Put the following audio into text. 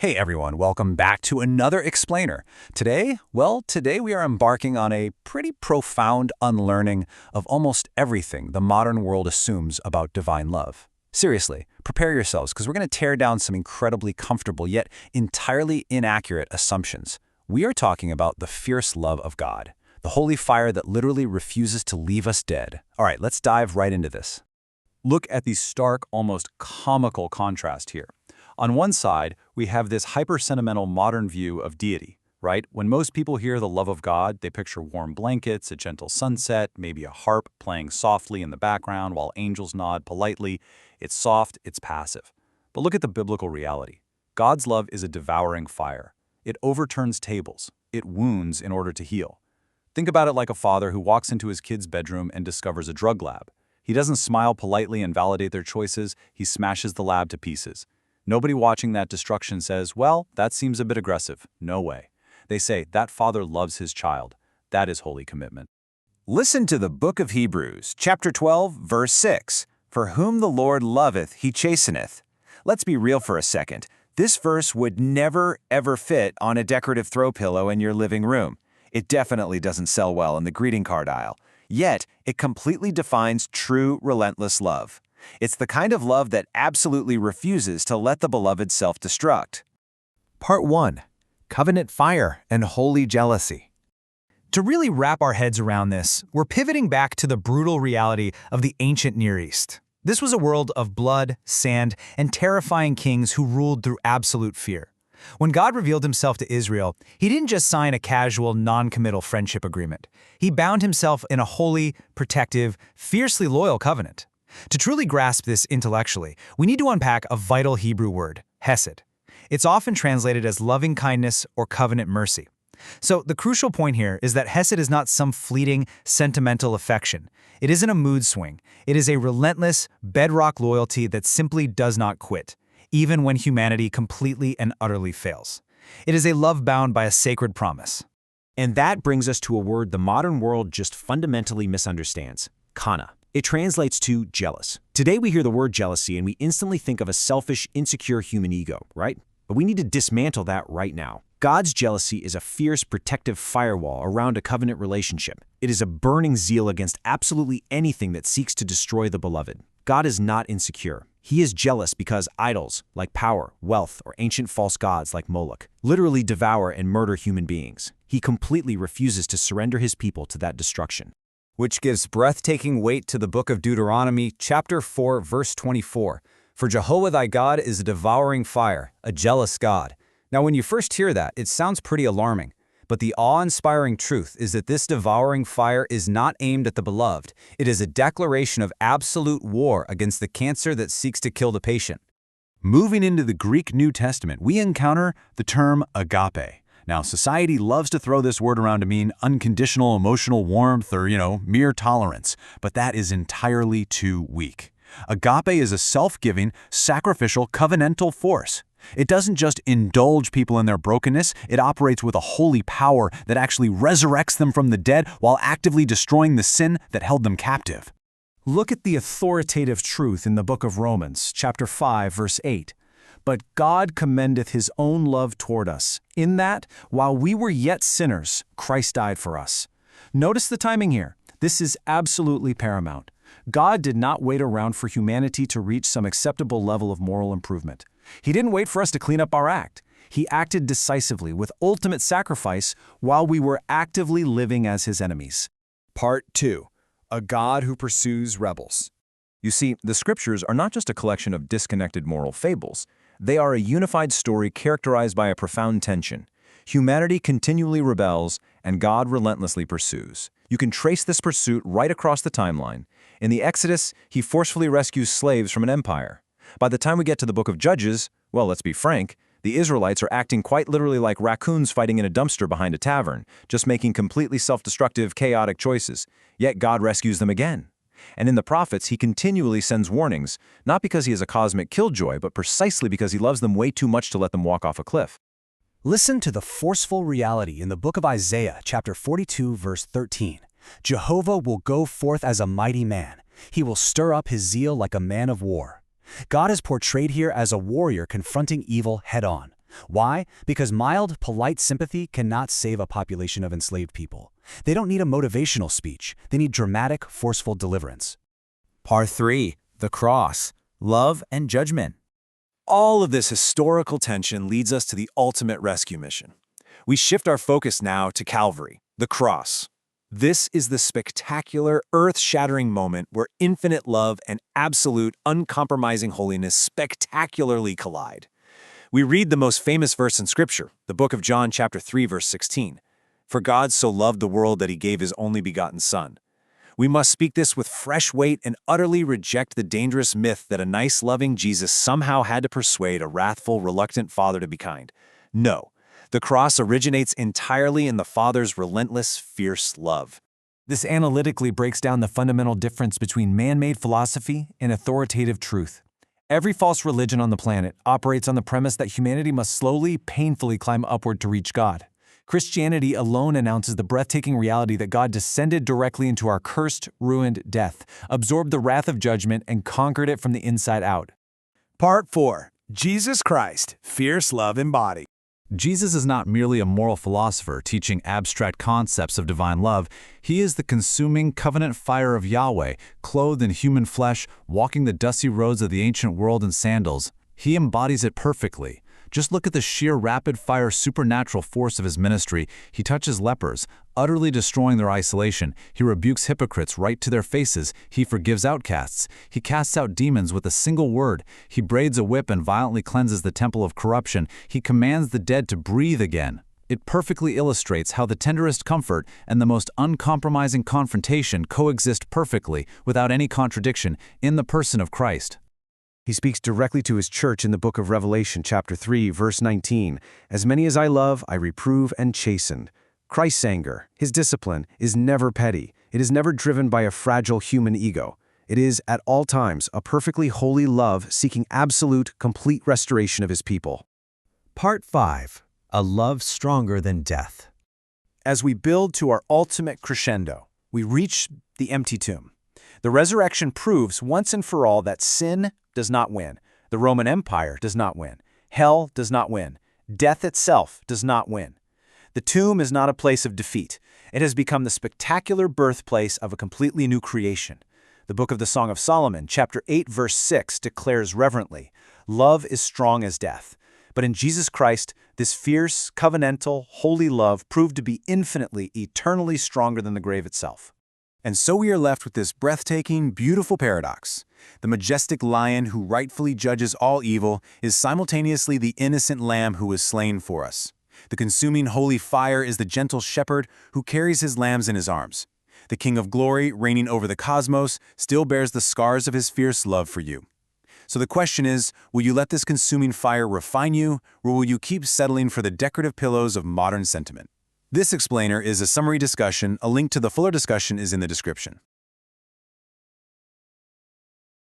Hey everyone, welcome back to another explainer. Today we are embarking on a pretty profound unlearning of almost everything the modern world assumes about divine love. Seriously, prepare yourselves because we're going to tear down some incredibly comfortable yet entirely inaccurate assumptions. We are talking about the fierce love of God, the holy fire that literally refuses to leave us dead. All right, let's dive right into this. Look at the stark, almost comical contrast here. On one side, we have this hyper-sentimental modern view of deity, right? When most people hear the love of God, they picture warm blankets, a gentle sunset, maybe a harp playing softly in the background while angels nod politely. It's soft, it's passive. But look at the biblical reality. God's love is a devouring fire. It overturns tables. It wounds in order to heal. Think about it like a father who walks into his kid's bedroom and discovers a drug lab. He doesn't smile politely and validate their choices, he smashes the lab to pieces. Nobody watching that destruction says, well, that seems a bit aggressive. No way. They say, that father loves his child. That is holy commitment. Listen to the book of Hebrews, chapter 12, verse 6. For whom the Lord loveth, he chasteneth. Let's be real for a second. This verse would never, ever fit on a decorative throw pillow in your living room. It definitely doesn't sell well in the greeting card aisle. Yet, it completely defines true, relentless love. It's the kind of love that absolutely refuses to let the beloved self-destruct. Part 1. Covenant Fire and Holy Jealousy. To really wrap our heads around this, we're pivoting back to the brutal reality of the ancient Near East. This was a world of blood, sand, and terrifying kings who ruled through absolute fear. When God revealed himself to Israel, he didn't just sign a casual, non-committal friendship agreement. He bound himself in a holy, protective, fiercely loyal covenant. To truly grasp this intellectually, we need to unpack a vital Hebrew word, hesed. It's often translated as loving kindness or covenant mercy. So the crucial point here is that hesed is not some fleeting, sentimental affection. It isn't a mood swing. It is a relentless, bedrock loyalty that simply does not quit, even when humanity completely and utterly fails. It is a love bound by a sacred promise. And that brings us to a word the modern world just fundamentally misunderstands, kana. It translates to jealous. Today we hear the word jealousy and we instantly think of a selfish, insecure human ego, right? But we need to dismantle that right now. God's jealousy is a fierce, protective firewall around a covenant relationship. It is a burning zeal against absolutely anything that seeks to destroy the beloved. God is not insecure. He is jealous because idols, like power, wealth, or ancient false gods like Moloch, literally devour and murder human beings. He completely refuses to surrender his people to that destruction. Which gives breathtaking weight to the book of Deuteronomy, chapter 4, verse 24. For Jehovah thy God is a devouring fire, a jealous God. Now when you first hear that, it sounds pretty alarming. But the awe-inspiring truth is that this devouring fire is not aimed at the beloved. It is a declaration of absolute war against the cancer that seeks to kill the patient. Moving into the Greek New Testament, we encounter the term agape. Now, society loves to throw this word around to mean unconditional emotional warmth or, mere tolerance, but that is entirely too weak. Agape is a self-giving, sacrificial, covenantal force. It doesn't just indulge people in their brokenness, it operates with a holy power that actually resurrects them from the dead while actively destroying the sin that held them captive. Look at the authoritative truth in the book of Romans, chapter 5, verse 8. But God commendeth his own love toward us, in that, while we were yet sinners, Christ died for us. Notice the timing here. This is absolutely paramount. God did not wait around for humanity to reach some acceptable level of moral improvement. He didn't wait for us to clean up our act. He acted decisively with ultimate sacrifice while we were actively living as his enemies. Part 2. A God who pursues rebels. You see, the scriptures are not just a collection of disconnected moral fables. They are a unified story characterized by a profound tension. Humanity continually rebels, and God relentlessly pursues. You can trace this pursuit right across the timeline. In the Exodus, he forcefully rescues slaves from an empire. By the time we get to the book of Judges, well, let's be frank, the Israelites are acting quite literally like raccoons fighting in a dumpster behind a tavern, just making completely self-destructive, chaotic choices. Yet God rescues them again. And in the prophets, he continually sends warnings, not because he is a cosmic killjoy, but precisely because he loves them way too much to let them walk off a cliff. Listen to the forceful reality in the book of Isaiah, chapter 42, verse 13. Jehovah will go forth as a mighty man. He will stir up his zeal like a man of war. God is portrayed here as a warrior confronting evil head-on. Why? Because mild, polite sympathy cannot save a population of enslaved people. They don't need a motivational speech. They need dramatic, forceful deliverance. Part 3. The Cross. Love and Judgment. All of this historical tension leads us to the ultimate rescue mission. We shift our focus now to Calvary, the cross. This is the spectacular, earth-shattering moment where infinite love and absolute, uncompromising holiness spectacularly collide. We read the most famous verse in Scripture, the book of John chapter 3, verse 16. For God so loved the world that he gave his only begotten Son. We must speak this with fresh weight and utterly reject the dangerous myth that a nice, loving Jesus somehow had to persuade a wrathful, reluctant Father to be kind. No, the cross originates entirely in the Father's relentless, fierce love. This analytically breaks down the fundamental difference between man-made philosophy and authoritative truth. Every false religion on the planet operates on the premise that humanity must slowly, painfully climb upward to reach God. Christianity alone announces the breathtaking reality that God descended directly into our cursed, ruined death, absorbed the wrath of judgment, and conquered it from the inside out. Part 4. Jesus Christ, fierce love embodied. Jesus is not merely a moral philosopher teaching abstract concepts of divine love. He is the consuming covenant fire of Yahweh, clothed in human flesh, walking the dusty roads of the ancient world in sandals. He embodies it perfectly. Just look at the sheer rapid-fire supernatural force of his ministry. He touches lepers, utterly destroying their isolation. He rebukes hypocrites right to their faces. He forgives outcasts. He casts out demons with a single word. He braids a whip and violently cleanses the temple of corruption. He commands the dead to breathe again. It perfectly illustrates how the tenderest comfort and the most uncompromising confrontation coexist perfectly, without any contradiction, in the person of Christ. He speaks directly to his church in the book of Revelation, chapter 3, verse 19. As many as I love, I reprove and chasten. Christ's anger, his discipline, is never petty. It is never driven by a fragile human ego. It is, at all times, a perfectly holy love seeking absolute, complete restoration of his people. Part 5. A love stronger than death. As we build to our ultimate crescendo, we reach the empty tomb. The resurrection proves once and for all that sin does not win. The Roman Empire does not win. Hell does not win. Death itself does not win. The tomb is not a place of defeat. It has become the spectacular birthplace of a completely new creation. The book of the Song of Solomon, chapter 8, verse 6, declares reverently, "Love is strong as death." But in Jesus Christ, this fierce, covenantal, holy love proved to be infinitely, eternally stronger than the grave itself. And so we are left with this breathtaking, beautiful paradox. The majestic lion who rightfully judges all evil is simultaneously the innocent lamb who was slain for us. The consuming holy fire is the gentle shepherd who carries his lambs in his arms. The King of Glory, reigning over the cosmos, still bears the scars of his fierce love for you. So the question is, will you let this consuming fire refine you, or will you keep settling for the decorative pillows of modern sentiment? This explainer is a summary discussion. A link to the fuller discussion is in the description.